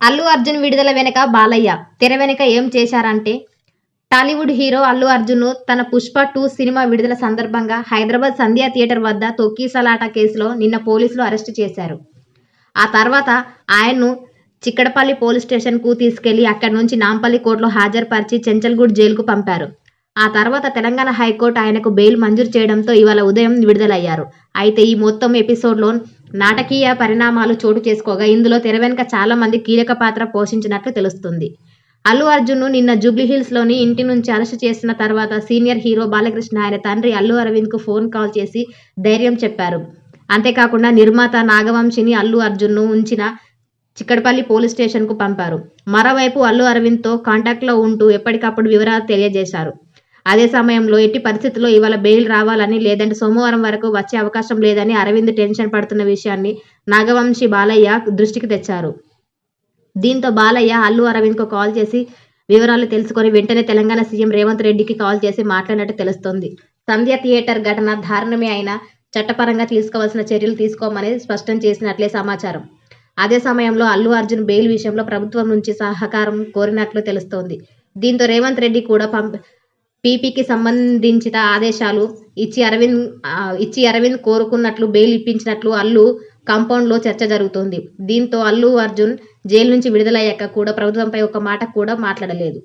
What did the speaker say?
అల్లు అర్జున్ విడుదల వెనుక బాలయ్య తెర వెనుక ఏం చేశారంటే, టాలీవుడ్ హీరో అల్లు అర్జున్ తన 'పుష్ప 2' సినిమా విడుదల సందర్భంగా హైదరాబాద్ సంధ్యా థియేటర్ వద్ద తొక్కిసలాట కేసులో నిన్న పోలీసులు అరెస్టు చేశారు. ఆ తర్వాత ఆయన్ను చిక్కడపల్లి పోలీస్ స్టేషన్కు తీసుకెళ్లి అక్కడి నుంచి నాంపల్లి కోర్టులో హాజరుపరిచి చెంచల్గూడ్ జైలుకు పంపారు. ఆ తర్వాత తెలంగాణ హైకోర్టు ఆయనకు బెయిల్ మంజూరు చేయడంతో ఇవాళ ఉదయం విడుదలయ్యారు. అయితే ఈ మొత్తం ఎపిసోడ్లో నాటకీయ పరిణామాలు చోటు చేసుకోగా ఇందులో తెర వెనుక చాలా మంది కీలక పాత్ర పోషించినట్లు తెలుస్తుంది. అల్లు అర్జున్ను నిన్న జూబ్లీహిల్స్లోని ఇంటి నుంచి అరెస్టు చేసిన తర్వాత సీనియర్ హీరో బాలకృష్ణ ఆయన తండ్రి అల్లు అరవింద్కు ఫోన్ కాల్ చేసి ధైర్యం చెప్పారు. అంతేకాకుండా నిర్మాత నాగవంశిని అల్లు అర్జున్ను ఉంచిన చిక్కడపల్లి పోలీస్ స్టేషన్కు పంపారు. మరోవైపు అల్లు అరవింద్తో కాంటాక్ట్లో ఉంటూ ఎప్పటికప్పుడు వివరాలు తెలియజేశారు. అదే సమయంలో ఎట్టి పరిస్థితుల్లో ఇవాళ బెయిల్ రావాలని, లేదంటే సోమవారం వరకు వచ్చే అవకాశం లేదని అరవింద్ టెన్షన్ పడుతున్న విషయాన్ని నాగవంశి బాలయ్య దృష్టికి తెచ్చారు. దీంతో బాలయ్య అల్లు అరవింద్కు కాల్ చేసి వివరాలు తెలుసుకొని వెంటనే తెలంగాణ సీఎం రేవంత్ రెడ్డికి కాల్ చేసి మాట్లాడినట్టు తెలుస్తోంది. సంధ్యా థియేటర్ ఘటన దారుణమే అయినా చట్టపరంగా తీసుకోవాల్సిన చర్యలు తీసుకోమని స్పష్టం చేసినట్లే సమాచారం. అదే సమయంలో అల్లు అర్జున్ బెయిల్ విషయంలో ప్రభుత్వం నుంచి సహకారం కోరినట్లు తెలుస్తోంది. దీంతో రేవంత్ రెడ్డి కూడా పీపీకి సంబంధించిన ఆదేశాలు ఇచ్చి అరవింద్ కోరుకున్నట్లు బెయిల్ ఇప్పించినట్లు అల్లు కాంపౌండ్లో చర్చ జరుగుతోంది. దీంతో అల్లు అర్జున్ జైలు నుంచి విడుదలయ్యాక కూడా ప్రభుత్వంపై ఒక్క మాట కూడా మాట్లాడలేదు.